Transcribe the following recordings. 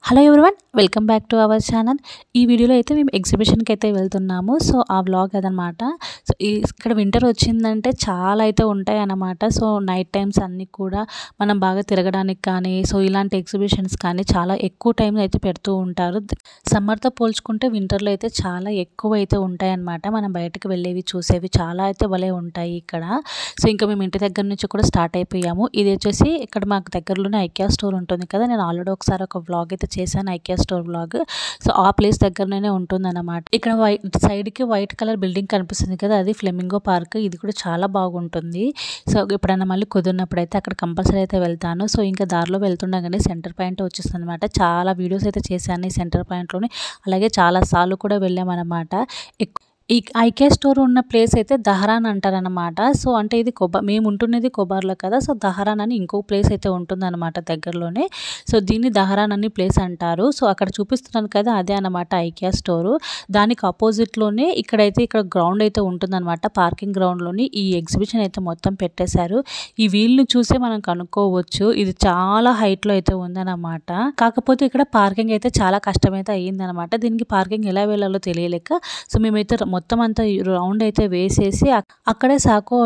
Hello everyone, welcome back to our channel. ఈ వీడియోలో అయితే మేము ఎగ్జిబిషన్కి అయితే వెళ్తున్నాము. సో ఆ వ్లాగ్ అదనమాట. సో ఇక్కడ వింటర్ వచ్చిందంటే చాలా అయితే ఉంటాయి అన్నమాట. సో నైట్ టైమ్స్ అన్నీ కూడా మనం బాగా తిరగడానికి కానీ, సో ఇలాంటి ఎగ్జిబిషన్స్ కానీ చాలా ఎక్కువ టైం అయితే పెడుతూ ఉంటారు. సమ్మర్తో పోల్చుకుంటే వింటర్లో అయితే చాలా ఎక్కువ అయితే ఉంటాయి అన్నమాట. మనం బయటకు వెళ్ళేవి చూసేవి చాలా అయితే భలే ఉంటాయి ఇక్కడ. సో ఇంకా మేము ఇంటి దగ్గర నుంచి కూడా స్టార్ట్ అయిపోయాము. ఇది వచ్చేసి ఇక్కడ మాకు దగ్గరలోనే ఐకియా స్టోర్ ఉంటుంది కదా. నేను ఆల్రెడీ ఒకసారి ఒక వ్లాగ్ అయితే చేశాను, ఐకియా స్టోర్ వ్లాగ్. సో ఆ ప్లేస్ దగ్గరనే ఉంటుంది అన్నమాట. ఇక్కడ సైడ్కి వైట్ కలర్ బిల్డింగ్ కనిపిస్తుంది కదా, అది ఫ్లెమింగో పార్క్. ఇది కూడా చాలా బాగుంటుంది. సో ఎప్పుడైనా మళ్ళీ కుదిరినప్పుడు అయితే అక్కడ కంపల్సరీ అయితే వెళ్తాను. సో ఇంకా దారిలో వెళ్తుండగానే సెంటర్ పాయింట్ వచ్చేస్తుంది అనమాట. చాలా వీడియోస్ అయితే చేశాను ఈ సెంటర్ పాయింట్లోని. అలాగే చాలా సార్లు కూడా వెళ్ళామన్నమాట. ఈ ఐకియా స్టోర్ ఉన్న ప్లేస్ అయితే దహరాన్ అంటారనమాట. సో అంటే ఇది మేము ఉంటున్నది కొబార్లో కదా. సో దహరాన్ అని ఇంకో ప్లేస్ అయితే ఉంటుందన్నమాట దగ్గరలోనే. సో దీన్ని దహరాన్ అని ప్లేస్ అంటారు. సో అక్కడ చూపిస్తున్నాను కదా, అదే అనమాట ఐకియా స్టోరు. దానికి ఆపోజిట్లోనే ఇక్కడ గ్రౌండ్ అయితే ఉంటుందన్నమాట. పార్కింగ్ గ్రౌండ్లోని ఈ ఎగ్జిబిషన్ అయితే మొత్తం పెట్టేశారు. ఈ వీల్ని చూసే మనం కనుక్కోవచ్చు, ఇది చాలా హైట్లో అయితే ఉందన్నమాట. కాకపోతే ఇక్కడ పార్కింగ్ అయితే చాలా కష్టమైతే అయ్యిందనమాట. దీనికి పార్కింగ్ ఎలా వెళ్ళాలో తెలియలేక సో మేమైతే మొత్తం అంతా రౌండ్ అయితే వేసేసి అక్కడే సాకో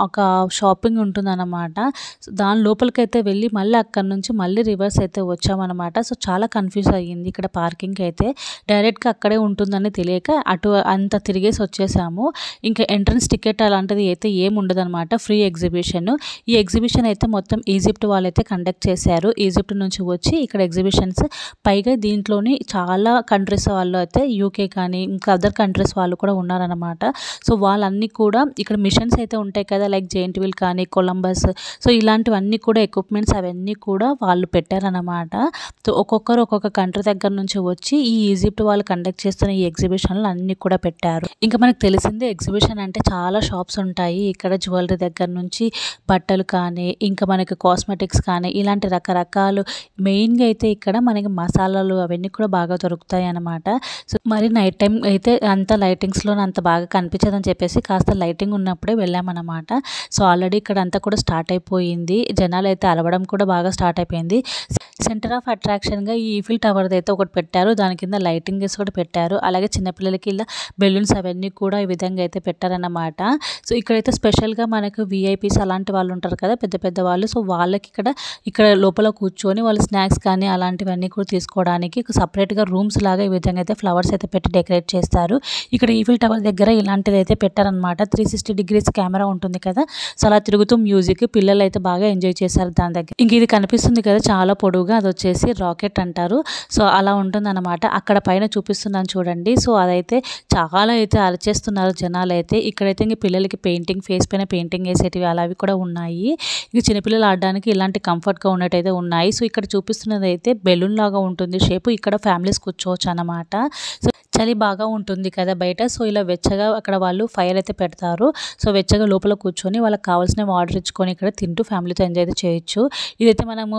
ఒక షాపింగ్ ఉంటుందన్నమాట. సో దాని లోపలికైతే వెళ్ళి మళ్ళీ అక్కడ నుంచి మళ్ళీ రివర్స్ అయితే వచ్చామన్నమాట. సో చాలా కన్ఫ్యూజ్ అయ్యింది ఇక్కడ పార్కింగ్ అయితే. డైరెక్ట్గా అక్కడే ఉంటుందని తెలియక అటు అంత తిరిగేసి వచ్చేసాము. ఇంకా ఎంట్రన్స్ టికెట్ అలాంటిది అయితే ఏమి ఉండదన్నమాట, ఫ్రీ ఎగ్జిబిషన్. ఈ ఎగ్జిబిషన్ అయితే మొత్తం ఈజిప్ట్ వాళ్ళైతే కండక్ట్ చేశారు. ఈజిప్ట్ నుంచి వచ్చి ఇక్కడ ఎగ్జిబిషన్స్, పైగా దీంట్లోని చాలా కంట్రీస్ వాళ్ళు అయితే, యూకే కానీ ఇంకా అదర్ కంట్రీస్ వాళ్ళు కూడా ఉన్నారనమాట. సో వాళ్ళన్నీ కూడా ఇక్కడ మిషన్స్ అయితే ఉంటాయి కదా, లైక్ జెయింట్ వీల్ కానీ, కొలంబస్, సో ఇలాంటివన్నీ కూడా ఎక్విప్మెంట్స్ అవన్నీ కూడా వాళ్ళు పెట్టారనమాట. సో ఒక్కొక్కరు ఒక్కొక్క కంట్రీ దగ్గర నుంచి వచ్చి ఈ ఈజిప్ట్ వాళ్ళు కండక్ట్ చేస్తున్న ఈ ఎగ్జిబిషన్లు అన్నీ కూడా పెట్టారు. ఇంకా మనకు తెలిసిందే ఎగ్జిబిషన్ అంటే చాలా షాప్స్ ఉంటాయి ఇక్కడ. జ్యువెలరీ దగ్గర నుంచి బట్టలు కానీ, ఇంకా మనకి కాస్మెటిక్స్ కానీ, ఇలాంటి రకరకాలు. మెయిన్గా అయితే ఇక్కడ మనకి మసాలాలు అవన్నీ కూడా బాగా దొరుకుతాయి అన్నమాట. సో మరి నైట్ టైం అయితే అంత లైటింగ్స్లో అంత బాగా కనిపించదని చెప్పేసి కాస్త లైటింగ్ ఉన్నప్పుడే వెళ్ళామన్నమాట. సో ఆల్రెడీ ఇక్కడ అంతా కూడా స్టార్ట్ అయిపోయింది, జనాలు అయితే అలవడం కూడా బాగా స్టార్ట్ అయిపోయింది. సెంటర్ ఆఫ్ అట్రాక్షన్గా ఈ ఈఫిల్ టవర్ అయితే ఒకటి పెట్టారు, దాని కింద లైటింగ్స్ కూడా పెట్టారు. అలాగే చిన్నపిల్లలకి ఇలా బెలూన్స్ అవన్నీ కూడా ఈ విధంగా అయితే పెట్టారన్నమాట. సో ఇక్కడైతే స్పెషల్గా మనకు విఐపీస్ అలాంటి వాళ్ళు ఉంటారు కదా, పెద్ద పెద్ద వాళ్ళు. సో వాళ్ళకి ఇక్కడ లోపల కూర్చొని వాళ్ళు స్నాక్స్ కానీ అలాంటివన్నీ కూడా తీసుకోవడానికి సపరేట్గా రూమ్స్ లాగా ఈ విధంగా అయితే ఫ్లవర్స్ అయితే పెట్టి డెకరేట్ చేస్తారు. ఇక్కడ ఈఫిల్ టవర్ దగ్గర ఇలాంటిది అయితే పెట్టారనమాట. 360 డిగ్రీస్ కెమెరా ఉంటుంది కదా, సో అలా తిరుగుతూ మ్యూజిక్, పిల్లలు అయితే బాగా ఎంజాయ్ చేశారు దాని దగ్గర. ఇంక ఇది కనిపిస్తుంది కదా చాలా పొడుగుగా, అది వచ్చేసి రాకెట్ అంటారు. సో అలా ఉంటుందన్నమాట. అక్కడ పైన చూపిస్తున్నాను చూడండి. సో అదైతే చాలా అయితే అరిచేస్తున్నారు జనాలు అయితే. ఇక్కడైతే ఇంక పిల్లలకి పెయింటింగ్, ఫేస్ పైన పెయింటింగ్ వేసేటివి అలావి కూడా ఉన్నాయి. ఇక చిన్నపిల్లలు ఆడడానికి ఇలాంటి కంఫర్ట్గా ఉన్నట్టయితే ఉన్నాయి. సో ఇక్కడ చూపిస్తున్నది అయితే బెలూన్ లాగా ఉంటుంది షేపు. ఇక్కడ ఫ్యామిలీస్ కూర్చోవచ్చు అన్నమాట. సో చలి బాగా ఉంటుంది కదా బయట. సో ఇలా వెచ్చగా అక్కడ వాళ్ళు ఫైర్ అయితే పెడతారు. సో వెచ్చగా లోపల కూర్చొని వాళ్ళకి కావాల్సినవి ఆర్డర్ ఇచ్చుకొని ఇక్కడ తింటూ ఫ్యామిలీతో ఎంజాయ్ అయితే చేయొచ్చు. ఇదైతే మనము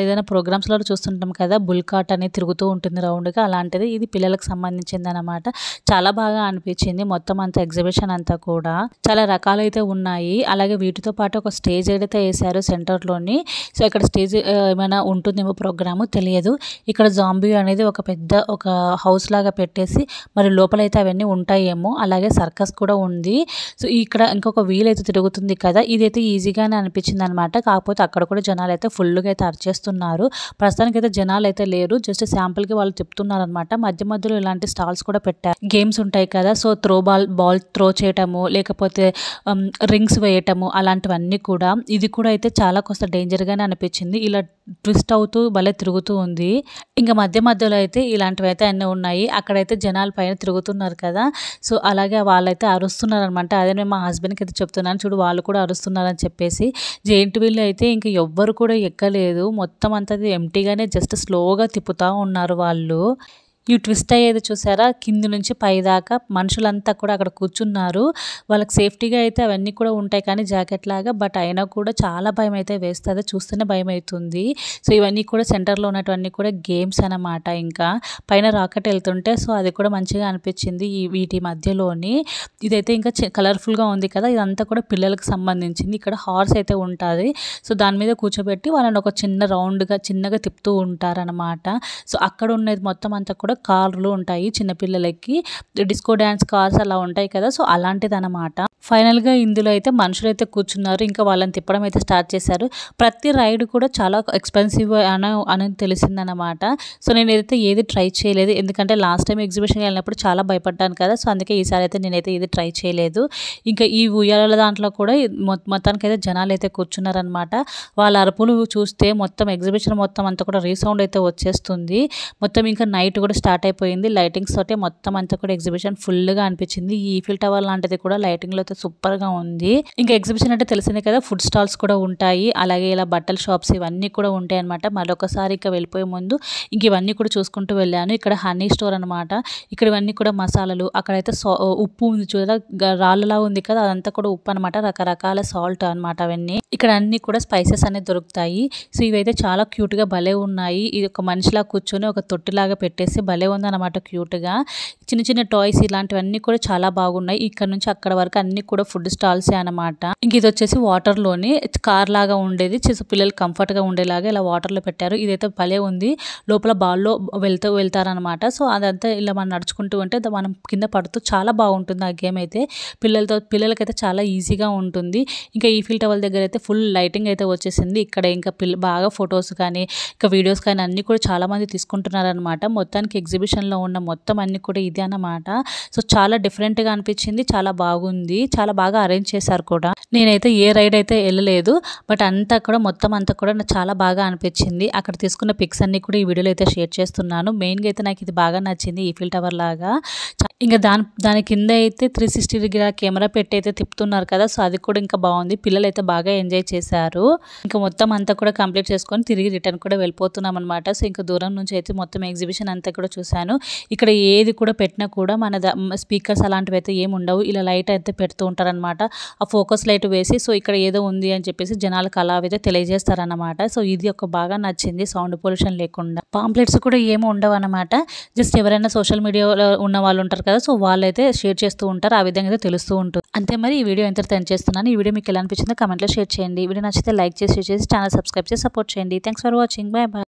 ఏదైనా ప్రోగ్రామ్స్లో చూస్తుంటాం కదా, బుల్ కార్ట్ అనేది తిరుగుతూ ఉంటుంది రౌండ్గా, అలాంటిది ఇది పిల్లలకు సంబంధించింది అనమాట. చాలా బాగా అనిపించింది మొత్తం అంతా ఎగ్జిబిషన్ అంతా కూడా. చాలా రకాలైతే ఉన్నాయి. అలాగే వీటితో పాటు ఒక స్టేజ్ అయితే వేశారు సెంటర్లోని. సో ఇక్కడ స్టేజ్ ఏమైనా ఉంటుందేమో ప్రోగ్రాము తెలియదు. ఇక్కడ జాంబీ అనేది ఒక పెద్ద ఒక హౌస్ లాగా పెట్టేసి మరి లోపలైతే అవన్నీ ఉంటాయేమో. అలాగే సర్కస్ కూడా ఉంది. సో ఇక్కడ ఇంకొక వీల్ అయితే తిరుగుతుంది కదా, ఇదైతే ఈజీగానే అనిపించింది అనమాట. కాకపోతే అక్కడ కూడా జనాలు అయితే ఫుల్గా అయితే అరిచేస్తున్నారు. ప్రస్తుతానికి అయితే జనాలు అయితే లేరు, జస్ట్ శాంపుల్కి వాళ్ళు తిప్పుతున్నారు అనమాట. మధ్య మధ్యలో ఇలాంటి స్టాల్స్ కూడా పెట్టారు. గేమ్స్ ఉంటాయి కదా, సో బాల్ త్రో చేయటము, లేకపోతే రింగ్స్ వేయటము, అలాంటివన్నీ కూడా. ఇది కూడా అయితే చాలా కొంత డేంజర్గానే అనిపించింది. ఇలా ట్విస్ట్ అవుతూ భలే తిరుగుతూ ఉంది. ఇంకా మధ్య మధ్యలో అయితే ఇలాంటివి అయితే అన్నీ ఉన్నాయి. అక్కడైతే జనాల పైన తిరుగుతున్నారు కదా, సో అలాగే వాళ్ళైతే అరుస్తున్నారు అనమాట. అదే నేను మా హస్బెండ్కి అయితే చెప్తున్నాను, చూడు వాళ్ళు కూడా అరుస్తున్నారని చెప్పేసి. జెయింట్ వీల్ అయితే ఇంకా ఎవ్వరు కూడా ఎక్కలేదు, మొత్తం అంతా ఎంటీగానే జస్ట్ స్లోగా తిప్పుతూ ఉన్నారు వాళ్ళు. ఈ ట్విస్ట్ అయ్యేది చూసారా, కింది నుంచి పై దాకా మనుషులంతా కూడా అక్కడ కూర్చున్నారు. వాళ్ళకి సేఫ్టీగా అయితే అవన్నీ కూడా ఉంటాయి కానీ జాకెట్ లాగా, బట్ అయినా కూడా చాలా భయం అయితే వేస్తుంది, చూస్తేనే భయం అవుతుంది. సో ఇవన్నీ కూడా సెంటర్లో ఉన్నటువన్నీ కూడా గేమ్స్ అన్నమాట. ఇంకా పైన రాకెట్ వెళ్తుంటే సో అది కూడా మంచిగా అనిపించింది ఈ వీటి మధ్యలోని. ఇదైతే ఇంకా కలర్ఫుల్గా ఉంది కదా, ఇదంతా కూడా పిల్లలకు సంబంధించింది. ఇక్కడ హార్స్ అయితే ఉంటుంది, సో దాని మీద కూర్చోబెట్టి వాళ్ళని ఒక చిన్న రౌండ్గా చిన్నగా తిప్పుతూ ఉంటారనమాట. సో అక్కడ ఉన్నది మొత్తం అంతా కూడా కార్లు ఉంటాయి చిన్నపిల్లలకి, డిస్కో డ్యాన్స్ కార్స్ అలా ఉంటాయి కదా, సో అలాంటిది అనమాట. ఫైనల్గా ఇందులో అయితే మనుషులు అయితే కూర్చున్నారు, ఇంకా వాళ్ళని తిప్పడం అయితే స్టార్ట్ చేశారు. ప్రతి రైడ్ కూడా చాలా ఎక్స్పెన్సివ్ అని తెలిసిందనమాట. సో నేనైతే ఏది ట్రై చేయలేదు, ఎందుకంటే లాస్ట్ టైం ఎగ్జిబిషన్కి వెళ్ళినప్పుడు చాలా భయపడ్డాను కదా, సో అందుకే ఈసారి అయితే నేనైతే ఏది ట్రై చేయలేదు. ఇంకా ఈ ఉయ్యాల దాంట్లో కూడా మొత్తానికైతే జనాలు అయితే కూర్చున్నారనమాట. వాళ్ళ అరుపులు చూస్తే మొత్తం ఎగ్జిబిషన్ మొత్తం అంతా కూడా రీసౌండ్ అయితే వచ్చేస్తుంది. మొత్తం ఇంకా నైట్ కూడా స్టార్ట్ అయిపోయింది, లైటింగ్స్ తోటే మొత్తం అంతా కూడా ఎగ్జిబిషన్ ఫుల్గా అనిపించింది. ఈ ఈఫిల్ టవర్ లాంటిది కూడా లైటింగ్లో అయితే సూపర్గా ఉంది. ఇంకా ఎగ్జిబిషన్ అంటే తెలిసిందే కదా, ఫుడ్ స్టాల్స్ కూడా ఉంటాయి, అలాగే ఇలా బట్టల షాప్స్ ఇవన్నీ కూడా ఉంటాయి అనమాట. మరొకసారి ఇంకా వెళ్ళిపోయే ముందు ఇంక ఇవన్నీ కూడా చూసుకుంటూ వెళ్ళాను. ఇక్కడ హనీ స్టోర్ అనమాట, ఇక్కడ ఇవన్నీ కూడా మసాలాలు, అక్కడైతే ఉప్పు ఉంది చూడ, రాళ్ళలా ఉంది కదా, అదంతా కూడా ఉప్పు అనమాట, రకరకాల సాల్ట్ అనమాట అవన్నీ. ఇక్కడ అన్ని కూడా స్పైసెస్ అనేది దొరుకుతాయి. సో ఇవైతే చాలా క్యూట్గా భలే ఉన్నాయి. ఇది ఒక మనిషిలా కూర్చొని ఒక తొట్టిలాగా పెట్టేసి భలే ఉందన్నమాట క్యూట్గా. చిన్న చిన్న టాయ్స్ ఇలాంటివన్నీ కూడా చాలా బాగున్నాయి. ఇక్కడ నుంచి అక్కడ వరకు అన్ని కూడా ఫుడ్ స్టాల్సే అనమాట. ఇంక ఇది వచ్చేసి వాటర్లోని కార్ లాగా ఉండేది, పిల్లలు కంఫర్ట్గా ఉండేలాగా ఇలా వాటర్లో పెట్టారు. ఇదైతే భలే ఉంది, లోపల బాల్లో వెళ్తారనమాట. సో అదంతా ఇలా మనం నడుచుకుంటూ ఉంటే మనం కింద పడుతూ చాలా బాగుంటుంది ఆ గేమ్ అయితే. పిల్లలకైతే చాలా ఈజీగా ఉంటుంది. ఇంకా ఈఫిల్ టవర్ దగ్గర అయితే ఫుల్ లైటింగ్ అయితే వచ్చేసింది. ఇక్కడ ఇంకా బాగా ఫొటోస్ కానీ ఇంకా వీడియోస్ కానీ అన్నీ కూడా చాలా మంది తీసుకుంటున్నారనమాట. మొత్తానికి ఎగ్జిబిషన్లో ఉన్న మొత్తం అన్ని కూడా ఇదే అన్నమాట. సో చాలా డిఫరెంట్గా అనిపించింది, చాలా బాగుంది, చాలా బాగా అరేంజ్ చేశారు కూడా. నేనైతే ఏ రైడ్ అయితే వెళ్ళలేదు, బట్ అంతా కూడా మొత్తం అంతా కూడా నాకు చాలా బాగా అనిపించింది. అక్కడ తీసుకున్న పిక్స్ అన్ని కూడా ఈ వీడియోలో అయితే షేర్ చేస్తున్నాను. మెయిన్గా అయితే నాకు ఇది బాగా నచ్చింది, ఈఫిల్ టవర్ లాగా. ఇంకా దాని కింద అయితే 360 డిగ్రీ కెమెరా పెట్టి అయితే తిప్పుతున్నారు కదా, సో అది కూడా ఇంకా బాగుంది. పిల్లలు అయితే బాగా ఎంజాయ్ చేశారు. ఇంకా మొత్తం అంతా కూడా కంప్లీట్ చేసుకొని తిరిగి రిటర్న్ కూడా వెళ్ళిపోతున్నాం అనమాట. సో ఇంకా దూరం నుంచి అయితే మొత్తం ఎగ్జిబిషన్ అంతా కూడా చూశాను. ఇక్కడ ఏది కూడా పెట్టినా కూడా మన స్పీకర్స్ అలాంటివి అయితే ఏమి ఉండవు, ఇలా లైట్ అయితే పెడుతూ ఉంటారనమాట. ఆ ఫోకస్ లైట్ వేసి సో ఇక్కడ ఏదో ఉంది అని చెప్పేసి జనాలకు అలా అయితే తెలియజేస్తారనమాట. సో ఇది ఒక బాగా నచ్చింది, సౌండ్ పొల్యూషన్ లేకుండా. పాంప్లెట్స్ కూడా ఏమి ఉండవు అనమాట. జస్ట్ ఎవరైనా సోషల్ మీడియాలో ఉన్న వాళ్ళు ఉంటారు కదా, సో వాళ్ళైతే షేర్ చేస్తూ ఉంటారు, ఆ విధంగా అయితే తెలుస్తూ ఉంటుంది. అంతే మరి ఈ వీడియో ఎంత ఎండ్ చేస్తున్నాను. ఈ వీడియో మీకు ఎలా అనిపించిందో కామెంట్లో షేర్ చేయండి. వీడియో నచ్చితే లైక్ చేసి షేర్ చేసి ఛానల్ సబ్స్క్రైబ్ చేసి సపోర్ట్ చేయండి. Thanks for watching, bye bye.